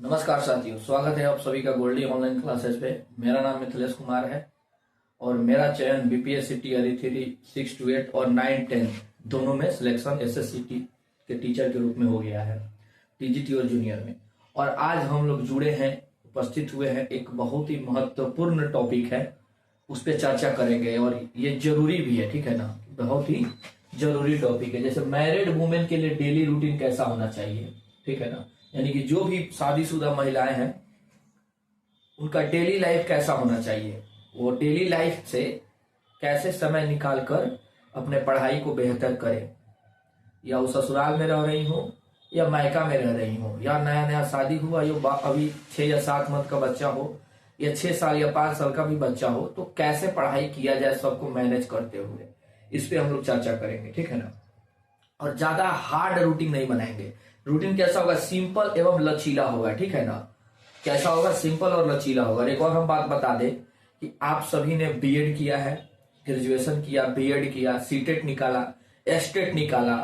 नमस्कार साथियों, स्वागत है आप सभी का गोल्डी ऑनलाइन क्लासेस पे। मेरा नाम मिथिलेश कुमार है और मेरा चयन बीपीएससी टीआरई 3 6 to 8 और 9 10 दोनों में सिलेक्शन एसएससीटी के टीचर के रूप में हो गया है, टीजीटी और जूनियर में। और आज हम लोग जुड़े हैं, उपस्थित हुए हैं, एक बहुत ही महत्वपूर्ण टॉपिक है, उस पर चर्चा करेंगे और ये जरूरी भी है, ठीक है ना। बहुत ही जरूरी टॉपिक है। जैसे मैरिड वुमेन के लिए डेली रूटीन कैसा होना चाहिए, ठीक है ना। यानी कि जो भी शादीशुदा महिलाएं हैं उनका डेली लाइफ कैसा होना चाहिए, वो डेली लाइफ से कैसे समय निकालकर अपने पढ़ाई को बेहतर करें। या वो ससुराल में रह रही हो या मायका में रह रही हो, या नया नया शादी हुआ, या अभी 6 या 7 मंथ का बच्चा हो, या 6 साल या 5 साल का भी बच्चा हो, तो कैसे पढ़ाई किया जाए सबको मैनेज करते हुए, इस पे हम लोग चर्चा करेंगे, ठीक है ना। और ज्यादा हार्ड रूटीन नहीं बनाएंगे। रूटीन कैसा होगा, सिंपल एवं लचीला होगा, ठीक है ना। कैसा होगा, सिंपल और लचीला होगा। एक और हम बात बता दें कि आप सभी ने बीएड किया है, ग्रेजुएशन किया, बीएड किया, सीटेट निकाला, एस्टेट निकाला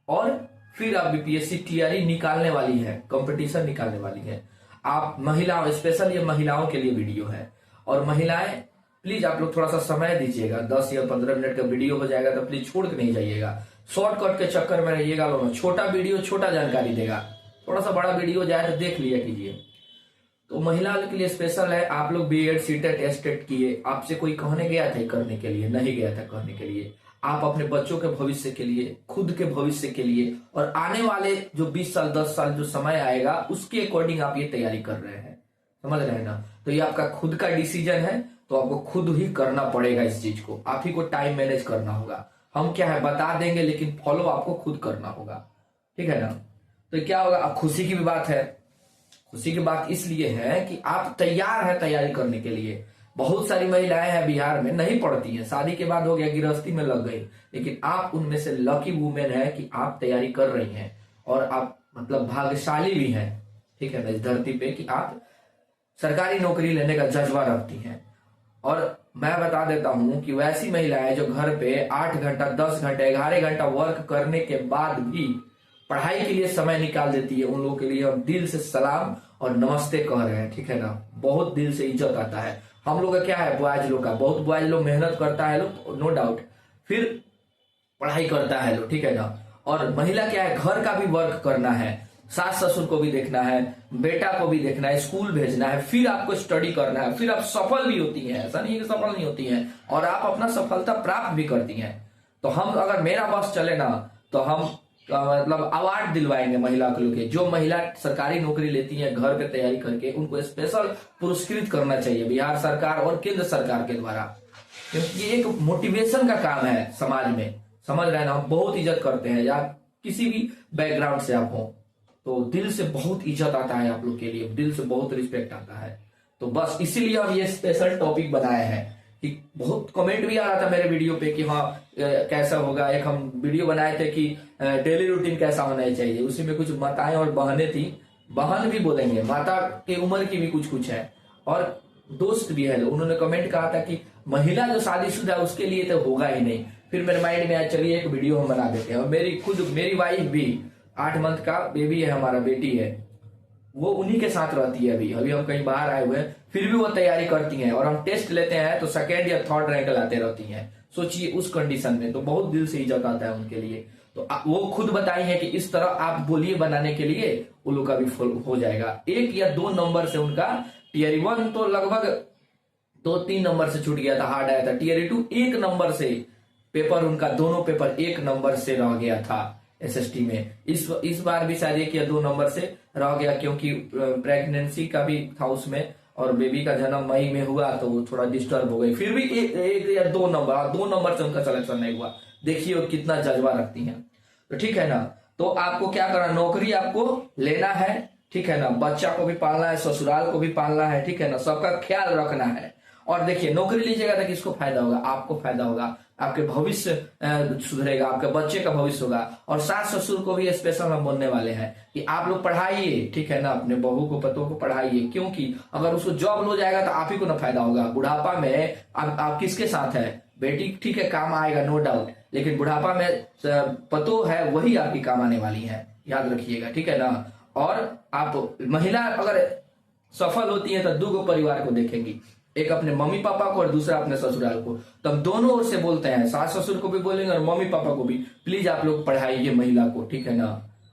और फिर आप बीपीएससी टीआरई निकालने वाली है, कंपटीशन निकालने वाली है। आप महिलाओं, स्पेशल ये महिलाओं के लिए वीडियो है। और महिलाएं प्लीज आप लोग थोड़ा सा समय दीजिएगा, 10 या 15 मिनट का वीडियो हो जाएगा तो प्लीज छोड़ के नहीं जाइएगा। शॉर्टकट के चक्कर में रहिएगा लोग, छोटा वीडियो छोटा जानकारी देगा, थोड़ा सा बड़ा वीडियो जाए तो देख लिया कीजिए। तो महिला के लिए स्पेशल है। आप लोग बीएड सीटेट एस्टेट किए, आपसे कोई कहने गया था करने के लिए? नहीं गया था करने के लिए। आप अपने बच्चों के भविष्य के लिए, खुद के भविष्य के लिए और आने वाले जो 20 साल 10 साल जो समय आएगा उसके अकॉर्डिंग आप ये तैयारी कर रहे हैं, समझ रहे हैं ना। तो ये आपका खुद का डिसीजन है, तो आपको खुद ही करना पड़ेगा इस चीज को। आप ही को टाइम मैनेज करना होगा। हम क्या है बता देंगे, लेकिन फॉलो आपको खुद करना होगा, ठीक है ना। तो क्या होगा, अब खुशी की भी बात है। खुशी की बात इसलिए है कि आप तैयार है तैयारी करने के लिए। बहुत सारी महिलाएं हैं बिहार में नहीं पढ़ती हैं, शादी के बाद हो गया गृहस्थी में लग गई, लेकिन आप उनमें से लकी वुमेन है कि आप तैयारी कर रही हैं और आप मतलब भाग्यशाली भी हैं, ठीक है ना, इस धरती पे कि आप सरकारी नौकरी लेने का जज्बा रखती हैं। और मैं बता देता हूं कि वैसी महिलाएं जो घर पे 8 घंटा 10 घंटा 11 घंटा वर्क करने के बाद भी पढ़ाई के लिए समय निकाल देती है, उन लोगों के लिए हम दिल से सलाम और नमस्ते कह रहे हैं, ठीक है ना। बहुत दिल से इज्जत आता है। हम लोग का क्या है, बॉयज लोग का, बहुत बॉयज लोग मेहनत करता है लोग, नो डाउट, फिर पढ़ाई करता है लोग, ठीक है ना। और महिला क्या है, घर का भी वर्क करना है, सास ससुर को भी देखना है, बेटा को भी देखना है, स्कूल भेजना है, फिर आपको स्टडी करना है, फिर आप सफल भी होती हैं। ऐसा नहीं है कि सफल नहीं होती हैं, और आप अपना सफलता प्राप्त भी करती हैं। तो हम अगर मेरा बस चले ना तो हम मतलब अवार्ड दिलवाएंगे महिला के लिए। जो महिला सरकारी नौकरी लेती है घर पे तैयारी करके, उनको स्पेशल पुरस्कृत करना चाहिए बिहार सरकार और केंद्र सरकार के द्वारा, क्योंकि ये एक मोटिवेशन का काम है समाज में, समझ रहे हैं ना। हम बहुत इज्जत करते हैं, या किसी भी बैकग्राउंड से आप हो तो दिल से बहुत इज्जत आता है आप लोग के लिए, दिल से बहुत रिस्पेक्ट आता है। तो बस इसीलिए हम ये स्पेशल टॉपिक बनाए हैं। कि बहुत कमेंट भी आ रहा था मेरे वीडियो पे कि हाँ कैसा होगा। एक हम वीडियो बनाए थे कि डेली रूटीन कैसा होना चाहिए, उसी में कुछ माताएं और बहनें थी, बहन भी बोलेंगे, माता के उम्र की भी कुछ कुछ है, और दोस्त भी है। उन्होंने कमेंट कहा था कि महिला जो शादीशुदा है उसके लिए तो होगा ही नहीं। फिर मेरे माइंड में आया चलिए एक वीडियो हम बना देते हैं। और मेरी वाइफ भी 8 मंथ का बेबी है, हमारा बेटी है, वो उन्हीं के साथ रहती है। अभी हम कहीं बाहर आए हुए हैं, फिर भी वो तैयारी करती हैं, और हम टेस्ट लेते हैं तो 2nd या 3rd रैंक लाते रहती हैं। सोचिए उस कंडीशन में, तो बहुत दिल से इज्जत आता है उनके लिए। तो वो खुद बताई है कि इस तरह आप बोलिए बनाने के लिए, वो लोग का भी फुल हो जाएगा। 1 या 2 नंबर से उनका टीआरई 1 तो लगभग 2-3 नंबर से छूट गया था, हार्ड आया था। टीआरई 2 1 नंबर से पेपर, उनका दोनों पेपर 1 नंबर से रह गया था एसएसटी में। इस बार भी शायद 1 या 2 नंबर से रह गया, क्योंकि प्रेगनेंसी का भी था उसमें, और बेबी का जन्म मई में हुआ तो वो थोड़ा डिस्टर्ब हो गई। फिर भी 1 या 2 नंबर से उनका सिलेक्शन नहीं हुआ। देखिए वो कितना जज्बा रखती हैं। तो ठीक है ना। तो आपको क्या करना, नौकरी आपको लेना है, ठीक है ना। बच्चा को भी पालना है, ससुराल को भी पालना है, ठीक है ना। सबका ख्याल रखना है। और देखिए नौकरी लीजिएगा तो किसको फायदा होगा, आपको फायदा होगा, आपके भविष्य सुधरेगा, आपके बच्चे का भविष्य होगा। और सास ससुर को भी स्पेशल हम बोलने वाले हैं कि आप लोग पढ़ाइए, ठीक है ना, अपने बहू को पतों को पढ़ाइए, क्योंकि अगर उसको जॉब हो जाएगा तो आप ही को ना फायदा होगा। बुढ़ापा में आप किसके साथ है, बेटी ठीक है काम आएगा नो डाउट, लेकिन बुढ़ापा में पतो है वही आपकी काम आने वाली है, याद रखिएगा, ठीक है ना। और आप महिला अगर सफल होती है तो 2 परिवार को देखेंगी, एक अपने मम्मी पापा को और दूसरा अपने ससुराल को। तो हम दोनों ओर से बोलते हैं, सास ससुर को भी बोलेंगे और मम्मी पापा को भी, प्लीज आप लोग पढ़ाइए महिला को, ठीक है ना।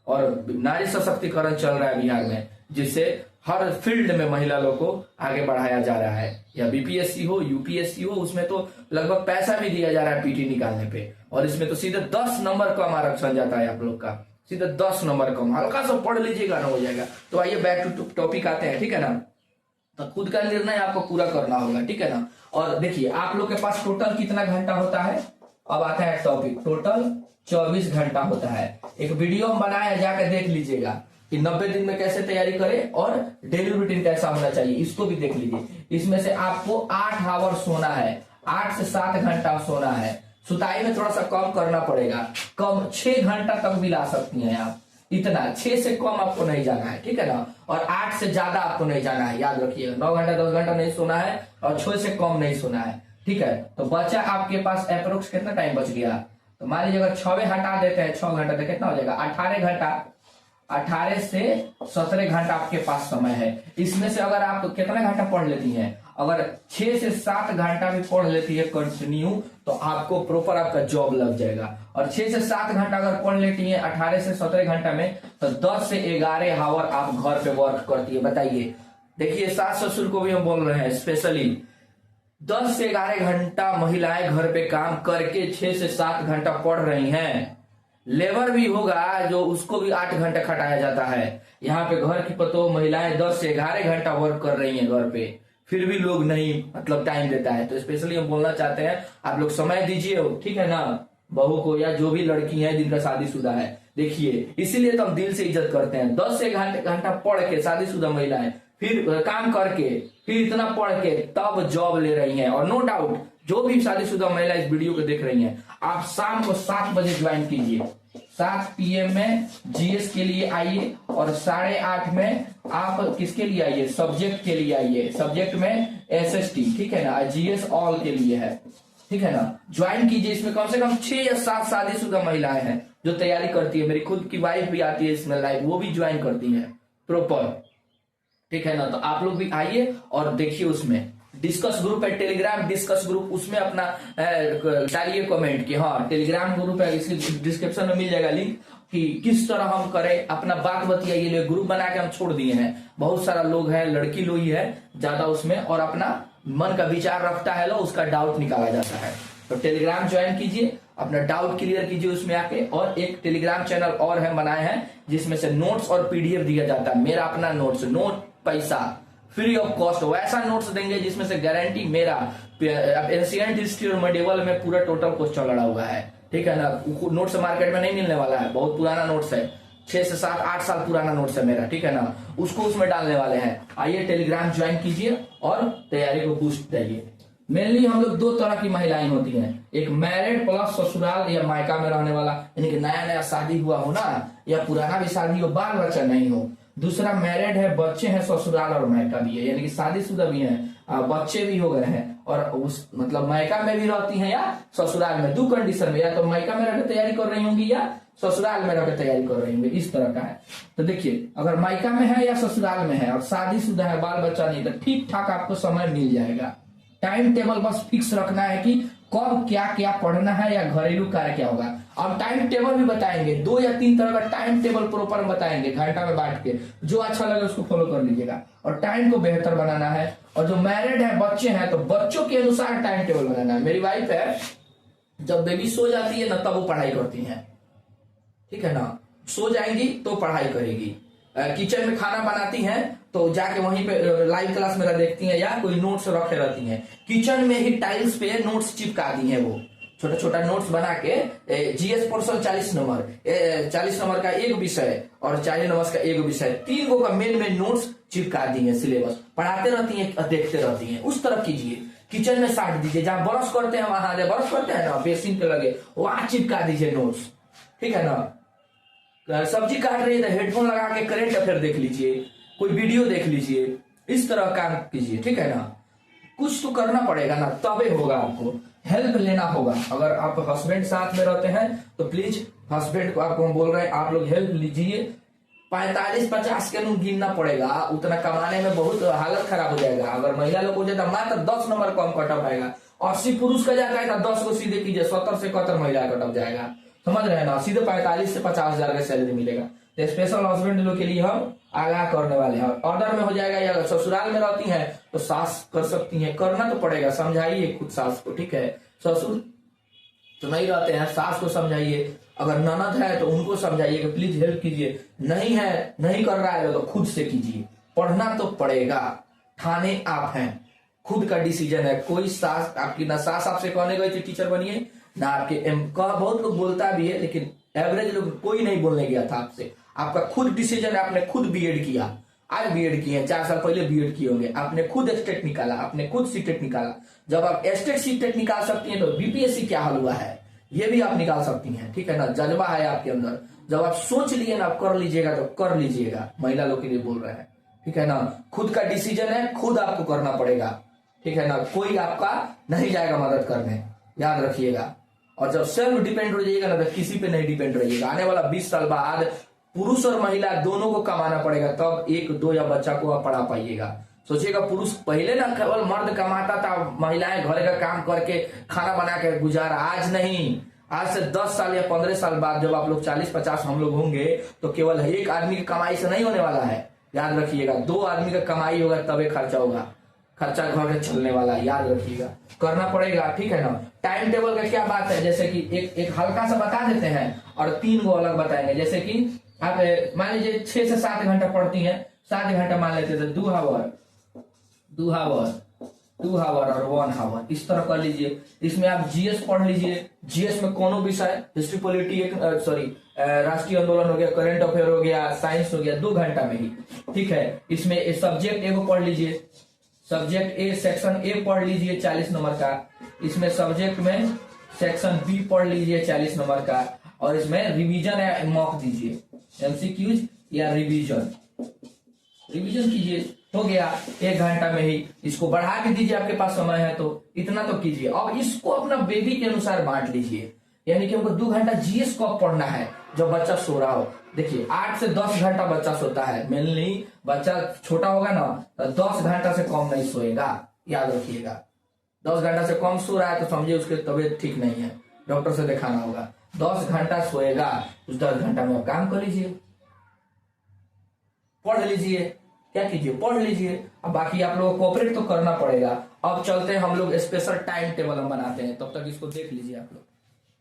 और नारी सशक्तिकरण चल रहा है बिहार में, जिससे हर फील्ड में महिला लोग को आगे बढ़ाया जा रहा है, या बीपीएससी हो यूपीएससी हो, उसमें तो लगभग पैसा भी दिया जा रहा है पीटी निकालने पे, और इसमें तो सीधे 10 नंबर कम आरक्षण जाता है आप लोग का, सीधे 10 नंबर कम, हल्का सा पढ़ लीजिएगा ना हो जाएगा। तो आइए बैक टू टॉपिक आते हैं, ठीक है ना। तो खुद का निर्णय आपको पूरा करना होगा, ठीक है ना। और देखिए आप लोग के पास टोटल कितना घंटा होता है, अब आता है टॉपिक, टोटल 24 घंटा होता है। एक वीडियो हम बनाया, जाकर देख लीजिएगा कि 90 दिन में कैसे तैयारी करें और डेली रूटीन कैसा होना चाहिए, इसको भी देख लीजिए। इसमें से आपको 8 आवर सोना है, 8 से 7 घंटा सोना है। सुताई में थोड़ा सा कम करना पड़ेगा, कम 6 घंटा तक भी ला सकती हैं आप, इतना 6 से कम आपको नहीं जाना है, ठीक है ना। और 8 से ज्यादा आपको नहीं जाना है, याद रखिएगा। 9 घंटा 10 घंटा नहीं सोना है और 6 से कम नहीं सोना है, ठीक है। तो बचा आपके पास अप्रोक्स कितना टाइम बच गया, तो मान लीजिए अगर 6 हटा देते हैं 6 घंटा तो कितना हो जाएगा 18 घंटा, 18 से 17 घंटा आपके पास समय है। इसमें से अगर आप कितना घंटा पढ़ लेती हैं, अगर 6 से 7 घंटा भी पढ़ लेती है कंटिन्यू, तो आपको प्रॉपर आपका जॉब लग जाएगा। और 6 से 7 घंटा अगर पढ़ लेती है 18 से 17 घंटा में, तो 10 से 11 आवर आप घर पे वर्क करती है। बताइए, देखिए सास ससुर को भी हम बोल रहे हैं स्पेशली, 10 से 11 घंटा महिलाएं घर पे काम करके 6 से 7 घंटा पढ़ रही हैं। लेबर भी होगा जो उसको भी 8 घंटा खटाया जाता है। यहाँ पे घर की पतो महिलाएं 10 से 11 घंटा वर्क कर रही हैं घर पे, फिर भी लोग नहीं मतलब टाइम देता है। तो स्पेशली हम बोलना चाहते हैं आप लोग समय दीजिए, ठीक है ना, बहू को या जो भी लड़की है जिनका शादीशुदा है। देखिए इसीलिए तो हम दिल से इज्जत करते हैं। 10 से घंटा पढ़ के शादीशुदा महिलाएं फिर काम करके फिर इतना पढ़ के तब जॉब ले रही हैं। और नो डाउट जो भी शादीशुदा महिला इस वीडियो को देख रही हैं, आप शाम को 7 बजे ज्वाइन कीजिए, 7 PM में जीएस के लिए आइए और 8:30 में आप किसके लिए आइए, सब्जेक्ट के लिए आइए। सब्जेक्ट में एसएसटी, ठीक है ना, जीएस ऑल के लिए है, ठीक है ना। ज्वाइन कीजिए। इसमें कम से कम 6 या 7 शादीशुदा महिलाएं हैं जो तैयारी करती है। मेरी खुद की वाइफ भी आती है इसमें लाइव, वो भी ज्वाइन करती है प्रॉपर, ठीक है ना। तो आप लोग भी आइए और देखिए, उसमें डिस्कस ग्रुप है, टेलीग्राम डिस्कस ग्रुप, उसमें अपना डालिए कमेंट कि हाँ टेलीग्राम ग्रुप है, इसकी डिस्क्रिप्शन में मिल जाएगा लिंक कि किस तरह हम करें, अपना बात बतियाइए। ग्रुप बना के हम छोड़ दिए हैं, बहुत सारा लोग है, लड़की लोग ही है ज्यादा उसमें, और अपना मन का विचार रखता है, लो उसका डाउट निकाला जाता है। तो टेलीग्राम ज्वाइन कीजिए, अपना डाउट क्लियर कीजिए उसमें आके। और एक टेलीग्राम चैनल और है बनाए हैं जिसमें से नोट्स और पीडीएफ दिया जाता है। मेरा अपना नोट्स, नोट पैसा फ्री ऑफ कॉस्ट, वैसा नोट्स देंगे जिसमें से गारंटी मेरा एशियंट हिस्ट्री और मेडिवल में पूरा टोटल क्वेश्चन लड़ा हुआ है, ठीक है ना। नोट्स मार्केट में नहीं मिलने वाला है, बहुत पुराना नोट्स है, 6 से 7 8 साल पुराना नोट्स है मेरा, ठीक है ना। उसको उसमें डालने वाले हैं। आइए टेलीग्राम ज्वाइन कीजिए और तैयारी को बूस्ट दीजिए। मेनली हम लोग 2 तरह की महिलाएं होती हैं, एक मैरिड प्लस ससुराल या मायका में रहने वाला, यानी कि नया नया शादी हुआ हो ना, या पुराना भी शादी हो, बाल बच्चा नहीं हो। दूसरा मैरिड है, बच्चे हैं, ससुराल और मायका भी है, यानी कि शादीशुदा भी हैं, बच्चे भी हो गए हैं, और उस मतलब मायका में भी रहती हैं या ससुराल में। 2 कंडीशन में, या तो मायका में रहकर तैयारी कर रही होंगी या ससुराल में रहकर तैयारी कर रही होंगी, इस तरह का है। तो देखिए अगर मायका में है या ससुराल में है और शादीशुदा है, बाल बच्चा नहीं, तो ठीक ठाक आपको समय मिल जाएगा। टाइम टेबल बस फिक्स रखना है कि कब क्या क्या पढ़ना है या घरेलू कार्य क्या होगा। अब टाइम टेबल भी बताएंगे, 2 या 3 तरह का टाइम टेबल प्रॉपर बताएंगे, घंटा में बांट के, जो अच्छा लगे उसको फॉलो कर लीजिएगा। और टाइम को बेहतर बनाना है। और जो मैरिड है, बच्चे हैं, तो बच्चों के अनुसार टाइम टेबल बनाना है। मेरी वाइफ है, जब बेबी सो जाती है ना तब वो पढ़ाई करती है, ठीक है ना, सो जाएंगी तो पढ़ाई करेगी। किचन में खाना बनाती हैं तो जाके वहीं पे लाइव क्लास मेरा देखती हैं, या कोई नोट्स रखे रहती हैं। किचन में ही टाइल्स पे नोट्स चिपका दी हैं, वो छोटा छोटा नोट्स बना के। जीएस पोर्शन 40 नंबर, 40 नंबर का एक विषय और 40 नंबर का एक विषय, 3 गो का मेन नोट्स चिपका दी है। सिलेबस पढ़ाते रहती हैं, देखते रहती हैं, उस तरफ कीजिए। किचन में साट दीजिए, जहां ब्रश करते हैं वहां, ब्रश करते हैं ना बेसिन पे लगे, वहां चिपका दीजिए नोट्स, ठीक है ना। सब्जी काट रही है तो हेडफोन लगा के करेंट अफेयर देख लीजिए, कोई वीडियो देख लीजिए, इस तरह काम कीजिए, ठीक है ना। कुछ तो करना पड़ेगा ना, तबे होगा। आपको हेल्प लेना होगा। अगर आप हस्बैंड साथ में रहते हैं तो प्लीज हस्बैंड को, आपको हम बोल रहे हैं, आप लोग हेल्प लीजिए, 45-50 के नु गिनना पड़ेगा, उतना कमाने में बहुत हालत खराब हो जाएगा। अगर महिला लोग हो जाता मात्र 10 नंबर कम कटअप आएगा। 80 पुरुष का जाता है तो 10 को सीधे कीजिए 70 से 71 महिला कटअप जाएगा, समझ रहे हैं ना। सीधे 45 से 50 हजार का सैलरी मिलेगा। तो स्पेशल हस्बैंड लोग के लिए हम आगाह करने वाले हैं। ऑर्डर में हो जाएगा, या अगर ससुराल में रहती हैं तो सास कर सकती हैं, करना तो पड़ेगा, समझाइए खुद सास को, ठीक है। ससुर तो नहीं रहते हैं, सास को समझाइए। अगर ननद है तो उनको समझाइए कि प्लीज हेल्प कीजिए। नहीं है, नहीं कर रहा है तो खुद से कीजिए। पढ़ना तो पड़ेगा, ठाने आप हैं, खुद का डिसीजन है। कोई सास आपकी, ना सास आपसे कहने गई थी टीचर बनिए, ना आपके बहुत लोग बोलता भी है, लेकिन एवरेज लोग कोई नहीं बोलने गया था आपसे। आपका खुद डिसीजन है, आपने खुद बीएड किया। आज बीएड किए, 4 साल पहले बीएड किए होंगे, आपने खुद स्टेट निकाला, आपने खुद सीटेट निकाला। जब आप स्टेट सीटेट निकाल सकती हैं तो बीपीएससी क्या हल हुआ है ये भी आप निकाल सकती हैं, ठीक है ना। जज्बा है आपके अंदर, जब आप सोच लिए ना, आप कर लीजिएगा तो कर लीजिएगा। महिला लोग के लिए बोल रहे हैं, ठीक है ना। खुद का डिसीजन है, खुद आपको करना पड़ेगा, ठीक है ना। कोई आपका नहीं जाएगा मदद करने, याद रखिएगा। और जब सेल्फ डिपेंड हो जाइएगा ना तो किसी पे नहीं डिपेंड रहिएगा। आने वाला 20 साल बाद पुरुष और महिला दोनों को कमाना पड़ेगा, तब 1-2 या बच्चा को आप पढ़ा पाइएगा। सोचिएगा, पुरुष पहले ना केवल मर्द कमाता था, महिलाएं घर का काम करके खाना बना के गुजारा। आज नहीं, आज से 10 साल या 15 साल बाद जब आप लोग 40-50 हम लोग होंगे तो केवल एक आदमी की कमाई से नहीं होने वाला है, याद रखिएगा। 2 आदमी का कमाई होगा तबे खर्चा होगा, खर्चा घर में चलने वाला है, याद रखिएगा। करना पड़ेगा, ठीक है ना। टाइम टेबल का क्या बात है, जैसे कि एक हल्का सा बता देते हैं और 3 को अलग बताएंगे। जैसे कि आप मान लीजिए 6 से 7 घंटा पढ़ती हैं, 7 घंटा मान लेते थे, 2 हावर और 1 हावर, इस तरह कर लीजिए। इसमें आप जीएस पढ़ लीजिए। जीएस में कोनो विषय, हिस्ट्री, राष्ट्रीय आंदोलन हो गया, करंट अफेयर हो गया, साइंस हो गया, 2 घंटा में ही, ठीक है। इसमें सब्जेक्ट ए को पढ़ लीजिए, सब्जेक्ट ए सेक्शन ए पढ़ लीजिए 40 नंबर का। इसमें सब्जेक्ट में सेक्शन बी पढ़ लीजिए 40 नंबर का। और इसमें रिवीजन या मॉक दीजिए, एमसीक्यूज या रिवीजन कीजिए, हो गया 1 घंटा में ही। इसको बढ़ा के दीजिए, आपके पास समय है तो इतना तो कीजिए। अब इसको अपना बेबी के अनुसार बांट लीजिए, यानी कि हमको 2 घंटा जीएस को पढ़ना है जब बच्चा सो रहा हो। देखिए 8 से 10 घंटा बच्चा सोता है, मेनली बच्चा छोटा होगा ना तो 10 घंटा से कम नहीं सोएगा, याद रखिएगा। 10 घंटा से कम सो रहा है तो समझिए उसकी तबीयत ठीक नहीं है, डॉक्टर से दिखाना होगा। 10 घंटा सोएगा, उस 10 घंटा में आप काम कर लीजिए, पढ़ लीजिए, क्या कीजिए, पढ़ लीजिए। अब बाकी आप लोगों को कोऑपरेट तो करना पड़ेगा। अब चलते हैं हम लोग, स्पेशल टाइम टेबल हम बनाते हैं, तब तक इसको देख लीजिए आप लोग।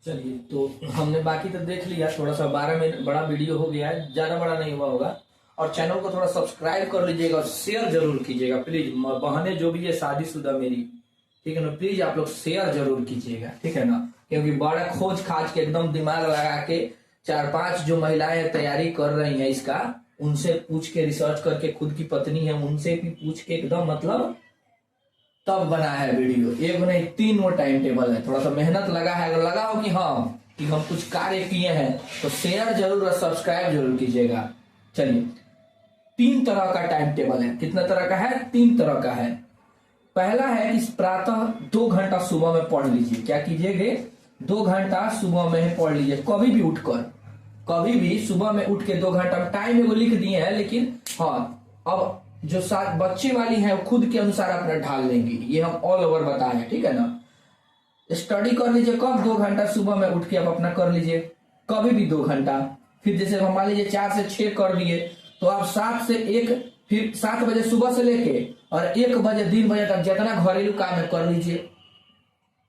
चलिए, तो हमने बाकी तो देख लिया, थोड़ा सा 12 मिनट बड़ा वीडियो हो गया है, ज्यादा बड़ा नहीं हुआ होगा। और चैनल को थोड़ा सब्सक्राइब कर लीजिएगा और शेयर जरूर कीजिएगा प्लीज। बहने जो भी है शादीशुदा मेरी, ठीक है ना, प्लीज आप लोग शेयर जरूर कीजिएगा, ठीक है ना। क्योंकि बड़ा खोज खाज के एकदम दिमाग लगा के 4-5 जो महिलाएं तैयारी कर रही हैं इसका, उनसे पूछ के रिसर्च करके, खुद की पत्नी है उनसे भी पूछ के एकदम मतलब तब बना है वीडियो। 1 नहीं 3 टाइम टेबल है, थोड़ा सा मेहनत लगा है। अगर लगा हो कि हाँ कि हम कुछ कार्य किए हैं तो शेयर जरूर और सब्सक्राइब जरूर कीजिएगा। चलिए, 3 तरह का टाइम टेबल है। कितना तरह का है? 3 तरह का है। पहला है कि प्रातः 2 घंटा सुबह में पढ़ लीजिए। क्या कीजिएगा? 2 घंटा सुबह में पढ़ लीजिए, कभी भी उठकर, कभी भी सुबह में उठ के 2 घंटा। टाइम एगो लिख दिए हैं, लेकिन हाँ अब जो साथ बच्चे वाली है वो खुद के अनुसार अपना ढाल लेंगी, ये हम ऑल ओवर बताए हैं, ठीक है ना। स्टडी कर लीजिए, कब? 2 घंटा सुबह में उठ के आप अपना कर लीजिए, कभी भी 2 घंटा। फिर जैसे हम मान लीजिए 4 से 6 कर लिए, तो आप 7 से 1, फिर 7 बजे सुबह से लेके और 1 बजे 3 बजे तक जितना घरेलू काम है कर लीजिए।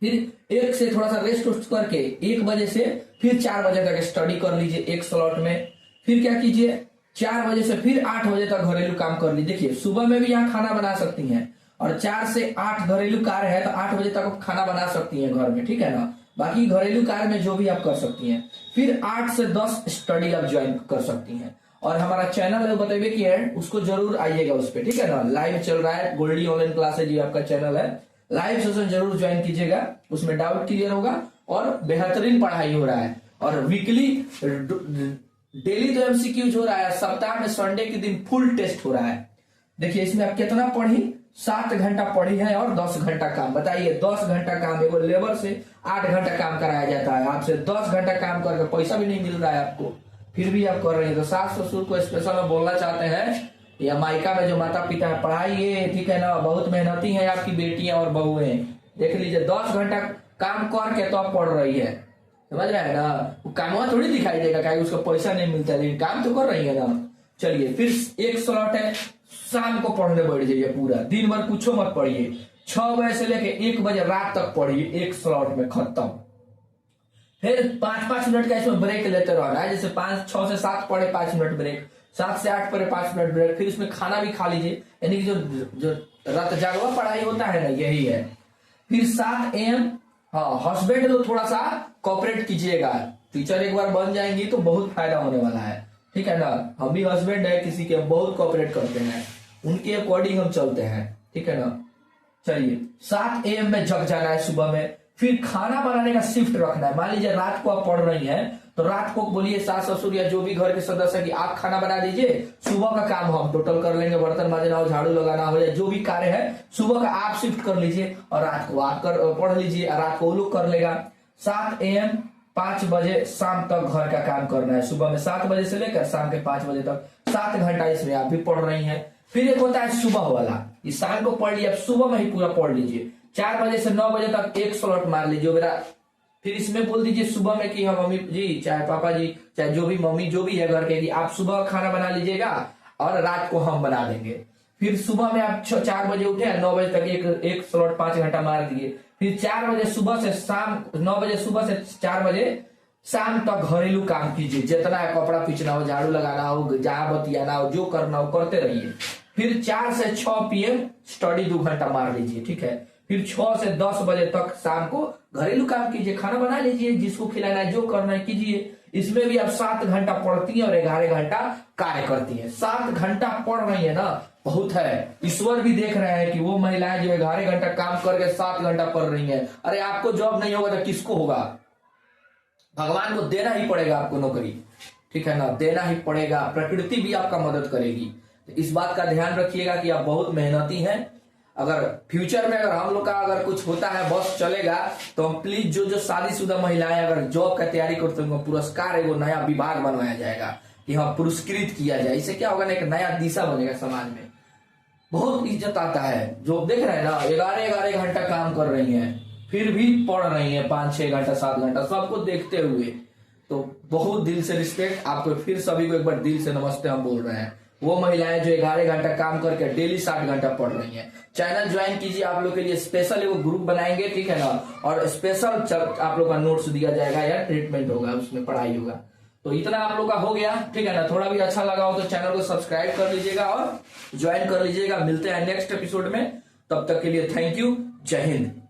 फिर 1 से थोड़ा सा रेस्ट उस्ट करके 1 बजे से फिर 4 बजे तक स्टडी कर लीजिए एक स्लॉट में। फिर क्या कीजिए, 4 बजे से फिर 8 बजे तक घरेलू काम कर लीजिए। देखिए सुबह में भी यहाँ खाना बना सकती हैं, और 4 से 8 घरेलू कार्य है तो 8 बजे तक खाना बना सकती हैं घर में, ठीक है ना। बाकी घरेलू कार्य में जो भी आप कर सकती हैं। फिर 8 से 10 स्टडी आप ज्वाइन कर सकती हैं। और हमारा चैनल है बताइए कि है, उसको जरूर आइएगा उस पर, ठीक है ना। लाइव चल रहा है, गोल्डी ऑनलाइन क्लासेज ये आपका चैनल है, लाइव सेशन जरूर ज्वाइन कीजिएगा, उसमें डाउट क्लियर होगा और बेहतरीन पढ़ाई हो रहा है। और वीकली डेली तो एमसीक्यूज हो रहा है, सप्ताह में संडे के दिन फुल टेस्ट हो रहा है। देखिए इसमें आप कितना पढ़ी, 7 घंटा पढ़ी है और 10 घंटा काम। बताइए 10 घंटा काम, एगो लेबर से 8 घंटा काम कराया जाता है, आपसे 10 घंटा काम करके पैसा भी नहीं मिल रहा है आपको, फिर भी आप कर रही है। तो सास ससुर को स्पेशल में बोलना चाहते हैं, या मायका में जो माता पिता है, पढ़ाइए, ठीक है ना, बहुत मेहनती है आपकी बेटियां और बहुएं। देख लीजिए 10 घंटा काम करके तो आप पढ़ रही है, समझ रहे हैं ना। वो काम थोड़ी दिखाई देगा, क्या उसका पैसा नहीं मिलता, लेकिन काम तो कर रही है ना। चलिए फिर एक स्लॉट है, शाम को पढ़ने बैठ जाइए, पूरा दिन भर कुछ मत पढ़िए, 6 बजे से लेके 1 बजे रात तक पढ़िए, एक स्लॉट में खत्म। फिर 5-5 मिनट का इसमें ब्रेक लेते रहना है, जैसे 6 से 7 पढ़े 5 मिनट ब्रेक, 7 से 8 पढ़े 5 मिनट ब्रेक, फिर इसमें खाना भी खा लीजिए, यानी कि जो रात जागवा पढ़ाई होता है ना, यही है। फिर 7 AM, हाँ, हस्बैंड तो थोड़ा सा कॉपरेट कीजिएगा, टीचर एक बार बन जाएंगी तो बहुत फायदा होने वाला है, ठीक है ना। हम भी हस्बैंड है किसी के, बहुत कॉपरेट करते हैं, उनके अकॉर्डिंग हम चलते हैं, ठीक है ना। चलिए 7 AM में जग जाना है सुबह में। फिर खाना बनाने का शिफ्ट रखना है। मान लीजिए रात को आप पढ़ रही हैं, तो रात को बोलिए सास ससुर या जो भी घर के सदस्य है कि आप खाना बना दीजिए, सुबह का काम हम टोटल कर लेंगे, बर्तन मांजना हो, झाड़ू लगाना हो, या जो भी कार्य है सुबह का आप शिफ्ट कर लीजिए और रात को आप पढ़ लीजिए, और रात को वो लोग कर लेगा। 7 AM 5 बजे शाम तक घर का काम करना है। सुबह में 7 बजे से लेकर शाम के 5 बजे तक 7 घंटा इसमें आप भी पढ़ रही हैं। फिर एक होता है सुबह वाला, इस शाम को पढ़ लिया, सुबह में ही पूरा पढ़ लीजिए, 4 बजे से 9 बजे तक एक स्लॉट मार लीजिए मेरा। फिर इसमें बोल दीजिए सुबह में कि हम मम्मी जी, चाहे पापा जी, चाहे जो भी मम्मी जो भी है घर के, कि आप सुबह खाना बना लीजिएगा और रात को हम बना देंगे। फिर सुबह में आप 4 बजे उठे, 9 बजे तक एक स्लॉट 5 घंटा मार दिए। फिर 4 बजे सुबह से शाम, 9 बजे सुबह से 4 बजे शाम तक घरेलू काम कीजिए, जितना है कपड़ा पीछना हो, झाड़ू लगाना हो, जहां बतियाना हो, जो करना हो करते रहिए। फिर 4 से 6 PM स्टडी 2 घंटा मार लीजिए, ठीक है। फिर 6 से 10 बजे तक शाम को घरेलू काम कीजिए, खाना बना लीजिए, जिसको खिलाना है जो करना है कीजिए। इसमें भी आप 7 घंटा पढ़ती हैं और 11 घंटा कार्य करती हैं। 7 घंटा पढ़ रही है ना, बहुत है। ईश्वर भी देख रहे हैं कि वो महिलाएं जो 11 घंटा काम करके 7 घंटा पढ़ रही हैं। अरे आपको जॉब नहीं होगा तो किसको होगा? भगवान को देना ही पड़ेगा आपको नौकरी, ठीक है ना, देना ही पड़ेगा। प्रकृति भी आपका मदद करेगी। तो इस बात का ध्यान रखिएगा कि आप बहुत मेहनती हैं। अगर फ्यूचर में अगर हम लोग का अगर कुछ होता है, बस चलेगा, तो हम प्लीज जो शादीशुदा महिलाएं अगर जॉब का तैयारी करते हैं, पुरस्कार एगो नया विभाग बनवाया जाएगा कि हाँ पुरस्कृत किया जाए। इससे क्या होगा ना, एक नया दिशा बनेगा समाज में, बहुत इज्जत आता है। जो देख रहे हैं ना, 11 घंटा काम कर रही हैं, फिर भी पढ़ रही हैं 5-6 घंटा 7 घंटा, सबको देखते हुए, तो बहुत दिल से रिस्पेक्ट आपको। फिर सभी को एक बार दिल से नमस्ते हम बोल रहे हैं। वो महिलाएं जो 11 घंटा काम करके डेली 7 घंटा पढ़ रही हैं। चैनल ज्वाइन कीजिए, आप लोग के लिए स्पेशल एगो ग्रुप बनाएंगे, ठीक है ना, और स्पेशल आप लोग का नोट्स दिया जाएगा या ट्रीटमेंट होगा, उसमें पढ़ाई होगा। तो इतना आप लोग का हो गया, ठीक है ना। थोड़ा भी अच्छा लगा हो तो चैनल को सब्सक्राइब कर लीजिएगा और ज्वाइन कर लीजिएगा। मिलते हैं नेक्स्ट एपिसोड में, तब तक के लिए थैंक यू, जय हिंद।